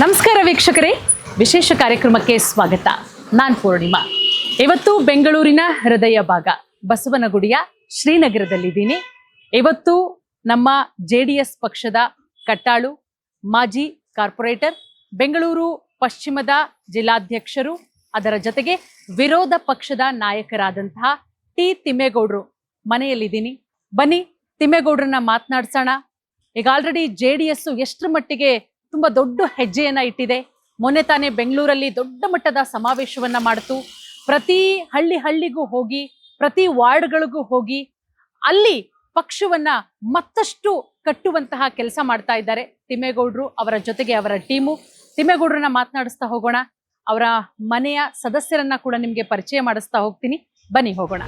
ನಮಸ್ಕಾರ ವೀಕ್ಷಕರೇ, ವಿಶೇಷ ಕಾರ್ಯಕ್ರಮಕ್ಕೆ ಸ್ವಾಗತ. ನಾನು ಪೂರ್ಣಿಮಾ. ಇವತ್ತು ಬೆಂಗಳೂರಿನ ಹೃದಯ ಭಾಗ ಬಸವನಗುಡಿಯ ಶ್ರೀನಗರದಲ್ಲಿದ್ದೀನಿ. ಇವತ್ತು ನಮ್ಮ JDS ಪಕ್ಷದ ಕಟ್ಟಾಳು, ಮಾಜಿ ಕಾರ್ಪೊರೇಟರ್, ಬೆಂಗಳೂರು ಪಶ್ಚಿಮದ ಜಿಲ್ಲಾಧ್ಯಕ್ಷರು, ಅದರ ಜೊತೆಗೆ ವಿರೋಧ ಪಕ್ಷದ ನಾಯಕರಾದಂತಹ ತಿಮ್ಮೇಗೌಡರು ಮನೆಯಲ್ಲಿದ್ದೀನಿ. ಬನ್ನಿ ತಿಮ್ಮೇಗೌಡರನ್ನ ಮಾತನಾಡ್ಸೋಣ. ಈಗ ಆಲ್ರೆಡಿ JDS ಎಷ್ಟರ ಮಟ್ಟಿಗೆ ತುಂಬಾ ದೊಡ್ಡ ಹೆಜ್ಜೆಯನ್ನ ಇಟ್ಟಿದೆ. ಮೊನ್ನೆ ತಾನೇ ಬೆಂಗಳೂರಲ್ಲಿ ದೊಡ್ಡ ಮಟ್ಟದ ಸಮಾವೇಶವನ್ನ ಮಾಡಿತು. ಪ್ರತಿ ಹಳ್ಳಿಗೂ ಹೋಗಿ, ಪ್ರತಿ ವಾರ್ಡ್ಗಳಿಗೂ ಹೋಗಿ ಅಲ್ಲಿ ಪಕ್ಷವನ್ನ ಮತ್ತಷ್ಟು ಕಟ್ಟುವಂತಹ ಕೆಲಸ ಮಾಡ್ತಾ ಇದ್ದಾರೆ ತಿಮ್ಮೇಗೌಡರು, ಅವರ ಜೊತೆಗೆ ಅವರ ಟೀಮು. ತಿಮ್ಮೇಗೌಡರನ್ನ ಮಾತನಾಡಿಸ್ತಾ ಹೋಗೋಣ. ಅವರ ಮನೆಯ ಸದಸ್ಯರನ್ನ ಕೂಡ ನಿಮ್ಗೆ ಪರಿಚಯ ಮಾಡಿಸ್ತಾ ಹೋಗ್ತೀನಿ. ಬನ್ನಿ ಹೋಗೋಣ.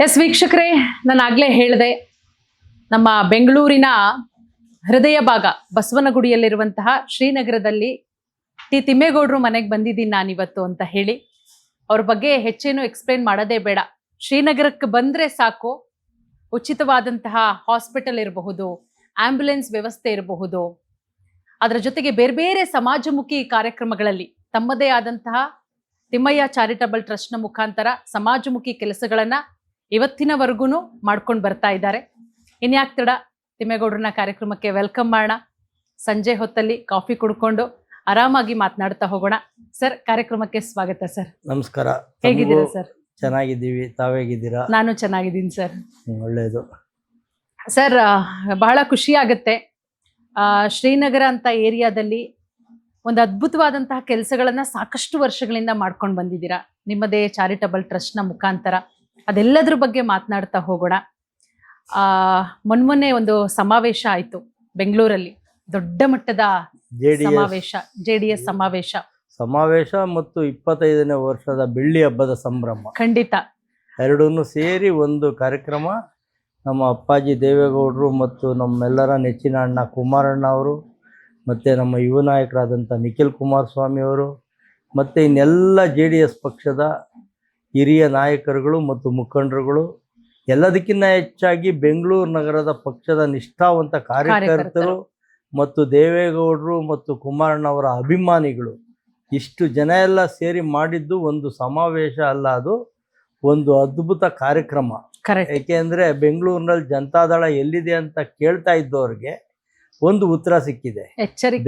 ಎಸ್ ವೀಕ್ಷಕರೇ, ನಾನು ಆಗ್ಲೇ ಹೇಳಿದೆ, ನಮ್ಮ ಬೆಂಗಳೂರಿನ ಹೃದಯ ಭಾಗ ಬಸವನಗುಡಿಯಲ್ಲಿರುವಂತಹ ಶ್ರೀನಗರದಲ್ಲಿ ತಿಮ್ಮೇಗೌಡರು ಮನೆಗೆ ಬಂದಿದ್ದೀನಿ ನಾನಿವತ್ತು ಅಂತ ಹೇಳಿ. ಅವ್ರ ಬಗ್ಗೆ ಹೆಚ್ಚೇನು ಎಕ್ಸ್ಪ್ಲೇನ್ ಮಾಡೋದೇ ಬೇಡ. ಶ್ರೀನಗರಕ್ಕೆ ಬಂದ್ರೆ ಸಾಕು, ಉಚಿತವಾದಂತಹ ಹಾಸ್ಪಿಟಲ್ ಇರಬಹುದು, ಆಂಬ್ಯುಲೆನ್ಸ್ ವ್ಯವಸ್ಥೆ ಇರಬಹುದು, ಅದರ ಜೊತೆಗೆ ಬೇರೆ ಬೇರೆ ಸಮಾಜಮುಖಿ ಕಾರ್ಯಕ್ರಮಗಳಲ್ಲಿ ತಮ್ಮದೇ ಆದಂತಹ ತಿಮ್ಮಯ್ಯ ಚಾರಿಟಬಲ್ ಟ್ರಸ್ಟ್ನ ಮುಖಾಂತರ ಸಮಾಜಮುಖಿ ಕೆಲಸಗಳನ್ನ ಇವತ್ತಿನವರೆಗೂ ಮಾಡ್ಕೊಂಡು ಬರ್ತಾ ಇದ್ದಾರೆ. ಇನ್ಯಾಕ್ ತಡ, ತಿಮ್ಮೇಗೌಡರನ್ನ ಕಾರ್ಯಕ್ರಮಕ್ಕೆ ವೆಲ್ಕಮ್ ಮಾಡೋಣ. ಸಂಜೆ ಹೊತ್ತಲ್ಲಿ ಕಾಫಿ ಕುಡ್ಕೊಂಡು ಆರಾಮಾಗಿ ಮಾತನಾಡ್ತಾ ಹೋಗೋಣ. ಸರ್, ಕಾರ್ಯಕ್ರಮಕ್ಕೆ ಸ್ವಾಗತ ಸರ್. ನಮಸ್ಕಾರ. ಹೇಗಿದ್ದೀರಾ ಸರ್? ಚೆನ್ನಾಗಿದ್ದೀವಿ, ತಾವೇಗಿದ್ದೀರಾ? ನಾನು ಚೆನ್ನಾಗಿದ್ದೀನಿ ಸರ್. ಒಳ್ಳೆಯದು ಸರ್. ಬಹಳ ಖುಷಿ ಆಗುತ್ತೆ. ಶ್ರೀನಗರ ಅಂತ ಏರಿಯಾದಲ್ಲಿ ಒಂದು ಅದ್ಭುತವಾದಂತಹ ಕೆಲಸಗಳನ್ನ ಸಾಕಷ್ಟು ವರ್ಷಗಳಿಂದ ಮಾಡ್ಕೊಂಡು ಬಂದಿದ್ದೀರಾ ನಿಮ್ಮದೇ ಚಾರಿಟಬಲ್ ಟ್ರಸ್ಟ್ನ ಮುಖಾಂತರ. ಅದೆಲ್ಲದ್ರ ಬಗ್ಗೆ ಮಾತನಾಡ್ತಾ ಹೋಗೋಣ. ಮೊನ್ನೆ ಒಂದು ಸಮಾವೇಶ ಆಯ್ತು ಬೆಂಗಳೂರಲ್ಲಿ, ದೊಡ್ಡ ಮಟ್ಟದ ಸಮಾವೇಶ, JDS ಸಮಾವೇಶ ಮತ್ತು 25ನೇ ವರ್ಷದ ಬೆಳ್ಳಿ ಹಬ್ಬದ ಸಂಭ್ರಮ. ಖಂಡಿತ ಎರಡನ್ನೂ ಸೇರಿ ಒಂದು ಕಾರ್ಯಕ್ರಮ. ನಮ್ಮ ಅಪ್ಪಾಜಿ ದೇವೇಗೌಡರು ಮತ್ತು ನಮ್ಮೆಲ್ಲರ ನೆಚ್ಚಿನ ಅಣ್ಣ ಕುಮಾರಣ್ಣ ಅವರು, ಮತ್ತು ನಮ್ಮ ಯುವ ನಾಯಕರಾದಂಥ ನಿಖಿಲ್ ಕುಮಾರಸ್ವಾಮಿ ಅವರು, ಮತ್ತು ಇನ್ನೆಲ್ಲ JDS ಪಕ್ಷದ ಹಿರಿಯ ನಾಯಕರುಗಳು ಮತ್ತು ಮುಖಂಡರುಗಳು, ಎಲ್ಲದಕ್ಕಿಂತ ಹೆಚ್ಚಾಗಿ ಬೆಂಗಳೂರು ನಗರದ ಪಕ್ಷದ ನಿಷ್ಠಾವಂತ ಕಾರ್ಯಕರ್ತರು ಮತ್ತು ದೇವೇಗೌಡರು ಮತ್ತು ಕುಮಾರಣ್ಣವರ ಅಭಿಮಾನಿಗಳು, ಇಷ್ಟು ಜನ ಎಲ್ಲ ಸೇರಿ ಮಾಡಿದ್ದು ಒಂದು ಸಮಾವೇಶ ಅಲ್ಲ, ಅದು ಒಂದು ಅದ್ಭುತ ಕಾರ್ಯಕ್ರಮ. ಏಕೆಂದರೆ ಬೆಂಗಳೂರಿನಲ್ಲಿ ಜನತಾದಳ ಎಲ್ಲಿದೆ ಅಂತ ಕೇಳ್ತಾ ಇದ್ದವ್ರಿಗೆ ಒಂದು ಉತ್ತರ ಸಿಕ್ಕಿದೆ.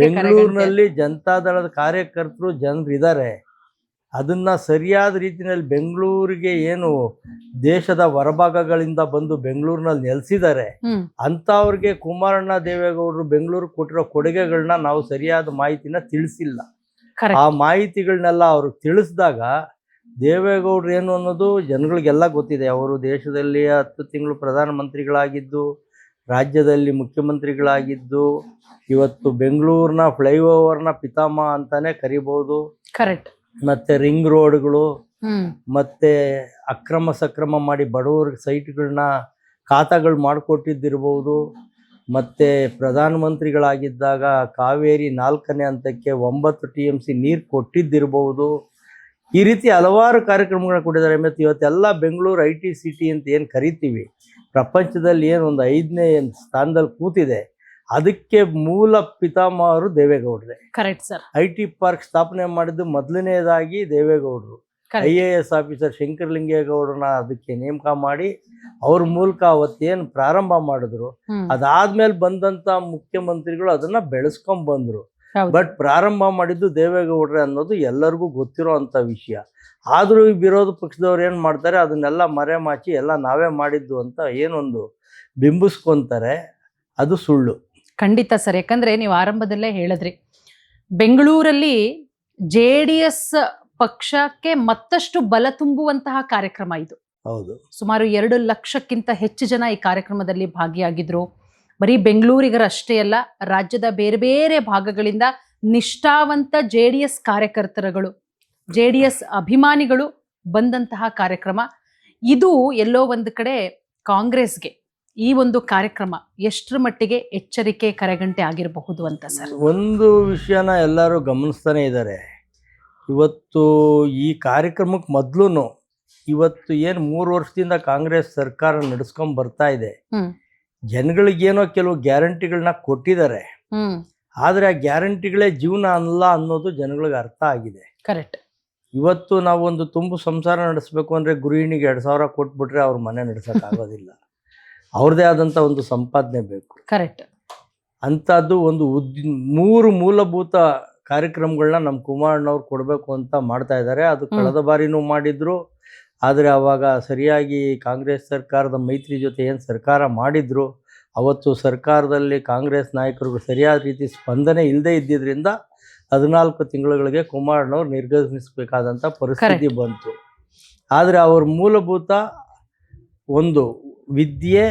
ಬೆಂಗಳೂರಿನಲ್ಲಿ ಜನತಾದಳದ ಕಾರ್ಯಕರ್ತರು ಜನರು ಇದ್ದಾರೆ. ಅದನ್ನು ಸರಿಯಾದ ರೀತಿಯಲ್ಲಿ ಬೆಂಗಳೂರಿಗೆ ಏನು ದೇಶದ ಹೊರಭಾಗಗಳಿಂದ ಬಂದು ಬೆಂಗಳೂರಿನಲ್ಲಿ ನೆಲೆಸಿದ್ದಾರೆ ಅಂಥವ್ರಿಗೆ ಕುಮಾರಣ್ಣ ದೇವೇಗೌಡರು ಬೆಂಗಳೂರು ಕೊಟ್ಟಿರೋ ಕೊಡುಗೆಗಳನ್ನ ನಾವು ಸರಿಯಾದ ಮಾಹಿತಿನ ತಿಳಿಸಿಲ್ಲ. ಆ ಮಾಹಿತಿಗಳನ್ನೆಲ್ಲ ಅವರು ತಿಳಿಸಿದಾಗ ದೇವೇಗೌಡರು ಏನು ಅನ್ನೋದು ಜನಗಳಿಗೆಲ್ಲ ಗೊತ್ತಿದೆ. ಅವರು ದೇಶದಲ್ಲಿ 10 ತಿಂಗಳು ಪ್ರಧಾನಮಂತ್ರಿಗಳಾಗಿದ್ದು, ರಾಜ್ಯದಲ್ಲಿ ಮುಖ್ಯಮಂತ್ರಿಗಳಾಗಿದ್ದು, ಇವತ್ತು ಬೆಂಗಳೂರಿನ ಫ್ಲೈಓವರ್ನ ಪಿತಾಮಹ ಅಂತಾನೆ ಕರಿಬಹುದು. ಕರೆಕ್ಟ್. ಮತ್ತೆ ರಿಂಗ್ ರೋಡ್ಗಳು, ಮತ್ತೆ ಅಕ್ರಮ ಸಕ್ರಮ ಮಾಡಿ ಬಡವರಿಗೆ ಸೈಟ್ಗಳನ್ನ ಖಾತಾಗಳು ಮಾಡಿಕೊಟ್ಟಿದ್ದಿರ್ಬೋದು, ಮತ್ತು ಪ್ರಧಾನಮಂತ್ರಿಗಳಾಗಿದ್ದಾಗ ಕಾವೇರಿ 4ನೇ ಹಂತಕ್ಕೆ 9 TMC ನೀರು ಕೊಟ್ಟಿದ್ದಿರ್ಬೋದು. ಈ ರೀತಿ ಹಲವಾರು ಕಾರ್ಯಕ್ರಮಗಳನ್ನ ಕೊಟ್ಟಿದ್ದಾರೆ. ಮತ್ತು ಇವತ್ತೆಲ್ಲ ಬೆಂಗಳೂರು IT ಸಿಟಿ ಅಂತ ಏನು ಕರಿತೀವಿ, ಪ್ರಪಂಚದಲ್ಲಿ ಏನು ಒಂದು 5ನೇ ಸ್ಥಾನದಲ್ಲಿ ಕೂತಿದೆ, ಅದಕ್ಕೆ ಮೂಲ ಪಿತಾಮಹರು ದೇವೇಗೌಡರೇ. Correct sir. IT ಪಾರ್ಕ್ ಸ್ಥಾಪನೆ ಮಾಡಿದ್ದು ಮೊದಲನೇದಾಗಿ ದೇವೇಗೌಡರು. IAS ಆಫೀಸರ್ ಶಂಕರಲಿಂಗೇಗೌಡರನ್ನ ಅದಕ್ಕೆ ನೇಮಕ ಮಾಡಿ ಅವ್ರ ಮೂಲಕ ಅವತ್ತೇನು ಪ್ರಾರಂಭ ಮಾಡಿದ್ರು, ಅದಾದ್ಮೇಲೆ ಬಂದಂತ ಮುಖ್ಯಮಂತ್ರಿಗಳು ಅದನ್ನ ಬೆಳೆಸ್ಕೊಂಡ್ ಬಂದ್ರು. ಬಟ್ ಪ್ರಾರಂಭ ಮಾಡಿದ್ದು ದೇವೇಗೌಡ್ರೆ ಅನ್ನೋದು ಎಲ್ಲರಿಗೂ ಗೊತ್ತಿರೋ ಅಂತ ವಿಷಯ. ಆದ್ರೂ ಈ ವಿರೋಧ ಪಕ್ಷದವ್ರು ಏನ್ ಮಾಡ್ತಾರೆ, ಅದನ್ನೆಲ್ಲ ಮರೆಮಾಚಿ ಎಲ್ಲ ನಾವೇ ಮಾಡಿದ್ದು ಅಂತ ಏನೊಂದು ಬಿಂಬಿಸ್ಕೊಂತಾರೆ, ಅದು ಸುಳ್ಳು. ಖಂಡಿತ ಸರ್. ಯಾಕಂದ್ರೆ ನೀವು ಆರಂಭದಲ್ಲೇ ಹೇಳಿದ್ರಿ, ಬೆಂಗಳೂರಲ್ಲಿ JDS ಪಕ್ಷಕ್ಕೆ ಮತ್ತಷ್ಟು ಬಲ ತುಂಬುವಂತಹ ಕಾರ್ಯಕ್ರಮ ಇದು. ಹೌದು. ಸುಮಾರು 2 ಲಕ್ಷಕ್ಕಿಂತ ಹೆಚ್ಚು ಜನ ಈ ಕಾರ್ಯಕ್ರಮದಲ್ಲಿ ಭಾಗಿಯಾಗಿದ್ರು. ಬರೀ ಬೆಂಗಳೂರಿಗರಷ್ಟೇ ಅಲ್ಲ, ರಾಜ್ಯದ ಬೇರೆ ಬೇರೆ ಭಾಗಗಳಿಂದ ನಿಷ್ಠಾವಂತ JDS ಕಾರ್ಯಕರ್ತರುಗಳು, JDS ಅಭಿಮಾನಿಗಳು ಬಂದಂತಹ ಕಾರ್ಯಕ್ರಮ ಇದು. ಎಲ್ಲೋ ಒಂದು ಕಡೆ ಕಾಂಗ್ರೆಸ್ಗೆ ಈ ಒಂದು ಕಾರ್ಯಕ್ರಮ ಎಷ್ಟರ ಮಟ್ಟಿಗೆ ಎಚ್ಚರಿಕೆ ಕರೆಗಂಟೆ ಆಗಿರಬಹುದು ಅಂತ ಸರ್? ಒಂದು ವಿಷಯನ ಎಲ್ಲರೂ ಗಮನಿಸ್ತಾನೆ ಇದ್ದಾರೆ. ಇವತ್ತು ಈ ಕಾರ್ಯಕ್ರಮಕ್ಕೆ ಮೊದಲು ಇವತ್ತು ಏನು 3 ವರ್ಷದಿಂದ ಕಾಂಗ್ರೆಸ್ ಸರ್ಕಾರ ನಡೆಸ್ಕೊಂಡ್ ಬರ್ತಾ ಇದೆ, ಹ್ಮ್ ಜನಗಳಿಗೇನೋ ಕೆಲವು ಗ್ಯಾರಂಟಿಗಳನ್ನ ಕೊಟ್ಟಿದ್ದಾರೆ, ಹ್ಮ್ ಆದರೆ ಆ ಗ್ಯಾರಂಟಿಗಳೇ ಜೀವನ ಅಲ್ಲ ಅನ್ನೋದು ಜನಗಳಿಗೆ ಅರ್ಥ ಆಗಿದೆ. ಕರೆಕ್ಟ್. ಇವತ್ತು ನಾವು ಒಂದು ತುಂಬು ಸಂಸಾರ ನಡೆಸಬೇಕು ಅಂದರೆ ಗೃಹಿಣಿಗೆ 2,000 ಕೊಟ್ಬಿಟ್ರೆ ಅವ್ರ ಮನೆ ನಡೆಸೋಕ್ಕಾಗೋದಿಲ್ಲ. ಅವ್ರದ್ದೇ ಆದಂಥ ಒಂದು ಸಂಪಾದನೆ ಬೇಕು. ಕರೆಕ್ಟ್. ಅಂಥದ್ದು ಒಂದು 3 ಮೂಲಭೂತ ಕಾರ್ಯಕ್ರಮಗಳನ್ನ ನಮ್ಮ ಕುಮಾರಣ್ಣವ್ರು ಕೊಡಬೇಕು ಅಂತ ಮಾಡ್ತಾ ಇದ್ದಾರೆ. ಅದು ಕಳೆದ ಬಾರಿನೂ ಮಾಡಿದ್ರು. ಆದರೆ ಆವಾಗ ಸರಿಯಾಗಿ ಕಾಂಗ್ರೆಸ್ ಸರ್ಕಾರದ ಮೈತ್ರಿ ಜೊತೆ ಏನು ಸರ್ಕಾರ ಮಾಡಿದ್ರು, ಅವತ್ತು ಸರ್ಕಾರದಲ್ಲಿ ಕಾಂಗ್ರೆಸ್ ನಾಯಕರಿಗೆ ಸರಿಯಾದ ರೀತಿ ಸ್ಪಂದನೆ ಇಲ್ಲದೆ ಇದ್ದಿದ್ದರಿಂದ 14 ತಿಂಗಳುಗಳಿಗೆ ಕುಮಾರಣ್ಣವ್ರು ನಿರ್ಗಮಿಸಬೇಕಾದಂಥ ಪರಿಸ್ಥಿತಿ ಬಂತು. ಆದರೆ ಅವ್ರ ಮೂಲಭೂತ ಒಂದು ವಿದ್ಯೆ,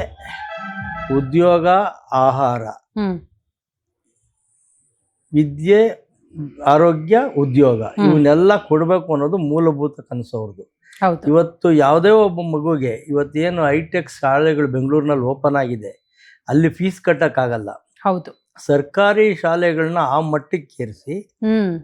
ಉದ್ಯೋಗ, ಆಹಾರ, ವಿದ್ಯೆ, ಆರೋಗ್ಯ, ಉದ್ಯೋಗ ಇವನ್ನೆಲ್ಲ ಕೊಡಬೇಕು ಅನ್ನೋದು ಮೂಲಭೂತ ಕನಸು ಅವ್ರದ್ದು. ಇವತ್ತು ಯಾವುದೇ ಒಬ್ಬ ಮಗುಗೆ ಇವತ್ತೇನು ಹೈಟೆಕ್ ಶಾಲೆಗಳು ಬೆಂಗಳೂರಿನಲ್ಲಿ ಓಪನ್ ಆಗಿದೆ, ಅಲ್ಲಿ ಫೀಸ್ ಕಟ್ಟಕ್ಕಾಗಲ್ಲ. ಹೌದು. ಸರ್ಕಾರಿ ಶಾಲೆಗಳನ್ನ ಆ ಮಟ್ಟಕ್ಕೆ ಏರಿಸಿ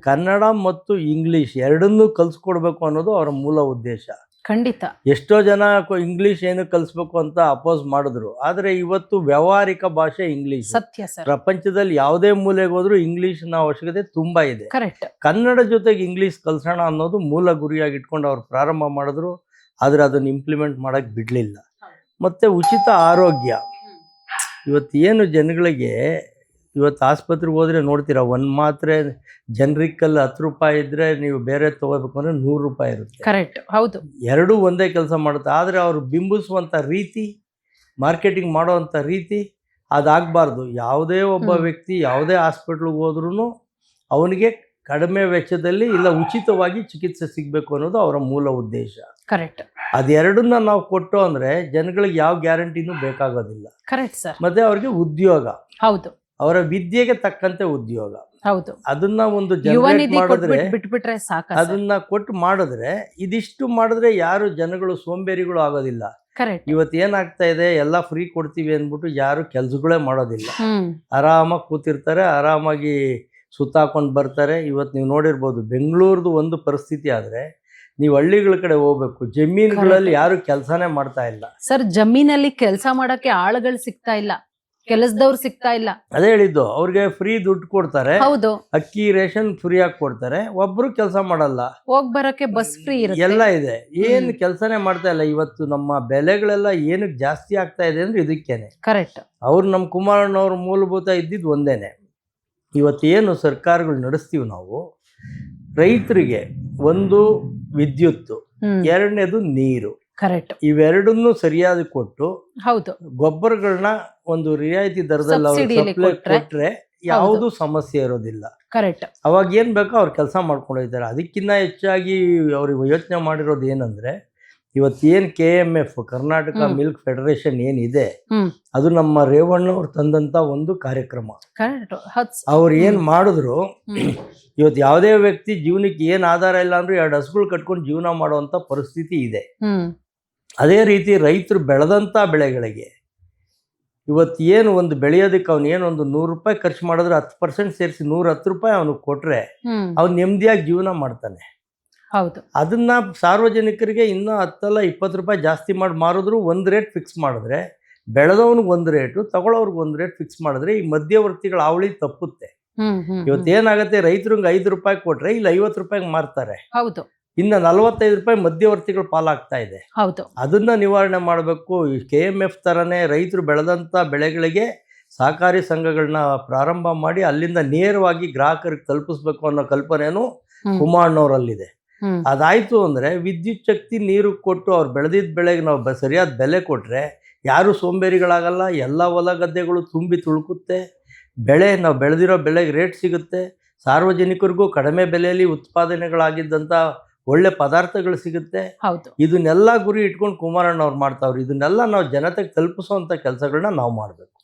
ಕನ್ನಡ ಮತ್ತು ಇಂಗ್ಲಿಷ್ ಎರಡನ್ನೂ ಕಲಿಸ್ಕೊಡ್ಬೇಕು ಅನ್ನೋದು ಅವರ ಮೂಲ ಉದ್ದೇಶ. ಖಂಡಿತ. ಎಷ್ಟೋ ಜನ ಇಂಗ್ಲಿಷ್ ಏನು ಕಲಿಸ್ಬೇಕು ಅಂತ ಅಪೋಸ್ ಮಾಡಿದ್ರು, ಆದರೆ ಇವತ್ತು ವ್ಯಾವಹಾರಿಕ ಭಾಷೆ ಇಂಗ್ಲಿಷ್. ಸತ್ಯ ಸರ್. ಪ್ರಪಂಚದಲ್ಲಿ ಯಾವುದೇ ಮೂಲೆಗೆ ಹೋದ್ರೂ ಇಂಗ್ಲಿಷ್ನ ಅವಶ್ಯಕತೆ ತುಂಬಾ ಇದೆ. ಕರೆಕ್ಟ್. ಕನ್ನಡ ಜೊತೆಗೆ ಇಂಗ್ಲಿಷ್ ಕಲ್ಸೋಣ ಅನ್ನೋದು ಮೂಲ ಗುರಿಯಾಗಿ ಇಟ್ಕೊಂಡು ಅವ್ರು ಪ್ರಾರಂಭ ಮಾಡಿದ್ರು. ಆದರೆ ಅದನ್ನು ಇಂಪ್ಲಿಮೆಂಟ್ ಮಾಡಕ್ ಬಿಡ್ಲಿಲ್ಲ. ಮತ್ತೆ ಉಚಿತ ಆರೋಗ್ಯ, ಇವತ್ತೇನು ಜನಗಳಿಗೆ ಇವತ್ತು ಆಸ್ಪತ್ರೆಗೆ ಹೋದ್ರೆ ನೋಡ್ತೀರಾ, ಒಂದು ಮಾತ್ರೆ ಜನರಿಕಲ್ಲಿ 10 ರೂಪಾಯಿ ಇದ್ರೆ ನೀವು ಬೇರೆ ತಗೋಬೇಕು ಅಂದ್ರೆ 100 ರೂಪಾಯಿ ಇರುತ್ತೆ. ಕರೆಕ್ಟ್. ಹೌದು. ಎರಡೂ ಒಂದೇ ಕೆಲಸ ಮಾಡುತ್ತೆ. ಆದರೆ ಅವರು ಬಿಂಬಿಸುವಂಥ ರೀತಿ, ಮಾರ್ಕೆಟಿಂಗ್ ಮಾಡೋವಂಥ ರೀತಿ ಅದಾಗಬಾರ್ದು. ಯಾವುದೇ ಒಬ್ಬ ವ್ಯಕ್ತಿ ಯಾವುದೇ ಹಾಸ್ಪಿಟ್ಲಿಗೆ ಹೋದ್ರೂ ಅವನಿಗೆ ಕಡಿಮೆ ವೆಚ್ಚದಲ್ಲಿ ಇಲ್ಲ ಉಚಿತವಾಗಿ ಚಿಕಿತ್ಸೆ ಸಿಗಬೇಕು ಅನ್ನೋದು ಅವರ ಮೂಲ ಉದ್ದೇಶ. ಕರೆಕ್ಟ್. ಅದೆರಡನ್ನ ನಾವು ಕೊಟ್ಟು ಅಂದ್ರೆ ಜನಗಳಿಗೆ ಯಾವ ಗ್ಯಾರಂಟಿನೂ ಬೇಕಾಗೋದಿಲ್ಲ. Correct sir. ಮತ್ತೆ ಅವ್ರಿಗೆ ಉದ್ಯೋಗ, ಹೌದು, ಅವರ ವಿದ್ಯೆಗೆ ತಕ್ಕಂತೆ ಉದ್ಯೋಗ, ಹೌದು, ಅದನ್ನ ಒಂದು ಜನರೇಟ್ ಮಾಡಿದ್ರೆ, ಬಿಟ್ಬಿಟ್ರೆ ಸಾಕು. ಅದನ್ನ ಕೊಟ್ಟು ಮಾಡಿದ್ರೆ, ಇದಿಷ್ಟು ಮಾಡಿದ್ರೆ ಯಾರು ಜನಗಳು ಸೋಂಬೇರಿಗಳು ಆಗೋದಿಲ್ಲ. ಕರೆಕ್ಟ್. ಇವತ್ತು ಏನಾಗ್ತಾ ಇದೆ, ಎಲ್ಲ ಫ್ರೀ ಕೊಡ್ತೀವಿ ಅಂದ್ಬಿಟ್ಟು ಯಾರು ಕೆಲ್ಸಗಳೇ ಮಾಡೋದಿಲ್ಲ. ಆರಾಮಾಗಿ ಕೂತಿರ್ತಾರೆ, ಆರಾಮಾಗಿ ಸುತ್ತಾಕೊಂಡು ಬರ್ತಾರೆ. ಇವತ್ತು ನೀವು ನೋಡಿರ್ಬೋದು ಬೆಂಗಳೂರದು ಒಂದು ಪರಿಸ್ಥಿತಿ. ಆದ್ರೆ ನೀವು ಹಳ್ಳಿಗಳ ಕಡೆ ಹೋಗ್ಬೇಕು, ಜಮೀನುಗಳಲ್ಲಿ ಯಾರು ಕೆಲಸನೇ ಮಾಡ್ತಾ ಇಲ್ಲ ಸರ್. ಜಮೀನಲ್ಲಿ ಕೆಲಸ ಮಾಡಕ್ಕೆ ಆಳುಗಳು ಸಿಗ್ತಾ ಇಲ್ಲ, ಕೆಲಸದವ್ರು ಸಿಗ್ತಾ ಇಲ್ಲ. ಅದೇ ಹೇಳಿದ್ದು, ಅವ್ರಿಗೆ ಫ್ರೀ ದುಡ್ಡು ಕೊಡ್ತಾರೆ. ಹೌದು. ಅಕ್ಕಿ ರೇಷನ್ ಫ್ರೀ ಆಗಿ ಕೊಡ್ತಾರೆ, ಒಬ್ರು ಕೆಲಸ ಮಾಡಲ್ಲ. ಹೋಗ್ ಬರಕ್ಕೆ ಬಸ್ ಫ್ರೀ ಇರುತ್ತೆ, ಎಲ್ಲ ಇದೆ, ಏನು ಕೆಲಸನೇ ಮಾಡ್ತಾ ಇಲ್ಲ. ಇವತ್ತು ನಮ್ಮ ಬೆಲೆಗಳೆಲ್ಲ ಏನಕ್ಕೆ ಜಾಸ್ತಿ ಆಗ್ತಾ ಇದೆ ಅಂದ್ರೆ ಇದಕ್ಕೇನೆ. ಕರೆಕ್ಟ್. ಅವ್ರು ನಮ್ಮ ಕುಮಾರಣ್ಣವ್ರ ಮೂಲಭೂತ ಇದ್ದಿದ್ದು ಒಂದೇನೆ. ಇವತ್ತೇನು ಸರ್ಕಾರಗಳು ನಡೆಸ್ತೀವಿ ನಾವು, ರೈತರಿಗೆ ಒಂದು ವಿದ್ಯುತ್ತು, ಎರಡನೇದು ನೀರು. ಕರೆಕ್ಟ್. ಇವೆರಡನ್ನೂ ಸರಿಯಾದ ಕೊಟ್ಟು, ಹೌದು, ಗೊಬ್ಬರಗಳನ್ನ ಒಂದು ರಿಯಾಯಿತಿ ದರದಲ್ಲಿ ಸಪ್ಲೈ ಕೊಟ್ರೆ ಯಾವುದು ಸಮಸ್ಯೆ ಇರೋದಿಲ್ಲ. ಕರೆಕ್ಟ್. ಅವಾಗ ಏನ್ ಬೇಕೋ ಅವ್ರು ಕೆಲಸ ಮಾಡ್ಕೊಂಡು ಹೋಗ್ತಾರೆ. ಅದಕ್ಕಿಂತ ಹೆಚ್ಚಾಗಿ ಅವ್ರಿಗೆ ಯೋಚನೆ ಮಾಡಿರೋದು ಏನಂದ್ರೆ, ಇವತ್ತೇನ್ KMF ಕರ್ನಾಟಕ ಮಿಲ್ಕ್ ಫೆಡರೇಷನ್ ಏನಿದೆ, ಅದು ನಮ್ಮ ರೇವಣ್ಣವ್ರು ತಂದಂತ ಒಂದು ಕಾರ್ಯಕ್ರಮ. ಅವ್ರು ಏನ್ ಮಾಡಿದ್ರು, ಇವತ್ತು ಯಾವುದೇ ವ್ಯಕ್ತಿ ಜೀವನಕ್ಕೆ ಏನ್ ಆಧಾರ ಇಲ್ಲ ಅಂದ್ರೂ 2 ಹಸುಗಳು ಕಟ್ಕೊಂಡು ಜೀವನ ಮಾಡುವಂತ ಪರಿಸ್ಥಿತಿ ಇದೆ. ಅದೇ ರೀತಿ ರೈತರು ಬೆಳೆದಂತ ಬೆಳೆಗಳಿಗೆ ಇವತ್ತು ಏನು ಒಂದು ಬೆಳೆಯೋದಕ್ಕೆ ಅವ್ನು ಏನೊಂದು 100 ರೂಪಾಯಿ ಖರ್ಚು ಮಾಡಿದ್ರೆ 10% ಸೇರಿಸಿ 110 ರೂಪಾಯಿ ಅವನಿಗೆ ಕೊಟ್ರೆ ಅವ್ನು ನೆಮ್ಮದಿಯಾಗಿ ಜೀವನ ಮಾಡ್ತಾನೆ. ಹೌದು. ಅದನ್ನ ಸಾರ್ವಜನಿಕರಿಗೆ ಇನ್ನೂ 10 ಅಲ್ಲ 20 ರೂಪಾಯಿ ಜಾಸ್ತಿ ಮಾಡಿ ಮಾರಿದ್ರು ಒಂದು ರೇಟ್ ಫಿಕ್ಸ್ ಮಾಡಿದ್ರೆ, ಬೆಳೆದವನಿಗೆ ಒಂದು ರೇಟು, ತಗೊಳ್ಳೋರ್ಗೆ ಒಂದು ರೇಟ್ ಫಿಕ್ಸ್ ಮಾಡಿದ್ರೆ ಈ ಮಧ್ಯವರ್ತಿಗಳ ಅವಳಿ ತಪ್ಪುತ್ತೆ. ಇವತ್ತೇನಾಗತ್ತೆ, ರೈತರಿಗೆ 5 ರೂಪಾಯಿ ಕೊಟ್ರೆ ಇಲ್ಲಿ 50 ರೂಪಾಯಿಗೆ ಮಾರ್ತಾರೆ. ಹೌದು. ಇನ್ನು 45 ರೂಪಾಯಿ ಮಧ್ಯವರ್ತಿಗಳು ಪಾಲಾಗ್ತಾ ಇದೆ. ಹೌದು. ಅದನ್ನ ನಿವಾರಣೆ ಮಾಡಬೇಕು. ಈ KMF ತರನೇ ರೈತರು ಬೆಳೆದಂತ ಬೆಳೆಗಳಿಗೆ ಸಹಕಾರಿ ಸಂಘಗಳನ್ನ ಪ್ರಾರಂಭ ಮಾಡಿ ಅಲ್ಲಿಂದ ನೇರವಾಗಿ ಗ್ರಾಹಕರಿಗೆ ತಲುಪಿಸ್ಬೇಕು ಅನ್ನೋ ಕಲ್ಪನೆನೂ ಕುಮಾರಣ್ಣವರಲ್ಲಿದೆ. ಅದಾಯ್ತು ಅಂದ್ರೆ ವಿದ್ಯುತ್ ಶಕ್ತಿ, ನೀರು ಕೊಟ್ಟು ಅವ್ರು ಬೆಳೆದಿದ್ದ ಬೆಳೆಗೆ ನಾವು ಸರಿಯಾದ ಬೆಲೆ ಕೊಟ್ರೆ ಯಾರು ಸೋಂಬೇರಿಗಳಾಗಲ್ಲ. ಎಲ್ಲ ಹೊಲ ಗದ್ದೆಗಳು ತುಂಬಿ ತುಳುಕುತ್ತೆ. ಬೆಳೆ ನಾವು ಬೆಳೆದಿರೋ ಬೆಳೆಗೆ ರೇಟ್ ಸಿಗುತ್ತೆ. ಸಾರ್ವಜನಿಕರಿಗೂ ಕಡಿಮೆ ಬೆಲೆಯಲ್ಲಿ ಉತ್ಪಾದನೆಗಳಾಗಿದ್ದಂಥ ಒಳ್ಳೆ ಪದಾರ್ಥಗಳು ಸಿಗುತ್ತೆ. ಹೌದು. ಇದನ್ನೆಲ್ಲ ಗುರಿ ಇಟ್ಕೊಂಡು ಕುಮಾರಣ್ಣ ಅವ್ರು ಮಾಡ್ತಾವ್ರು. ಇದನ್ನೆಲ್ಲ ನಾವು ಜನತೆಗೆ ತಲುಪಿಸುವಂಥ ಕೆಲಸಗಳನ್ನ ನಾವು ಮಾಡಬೇಕು.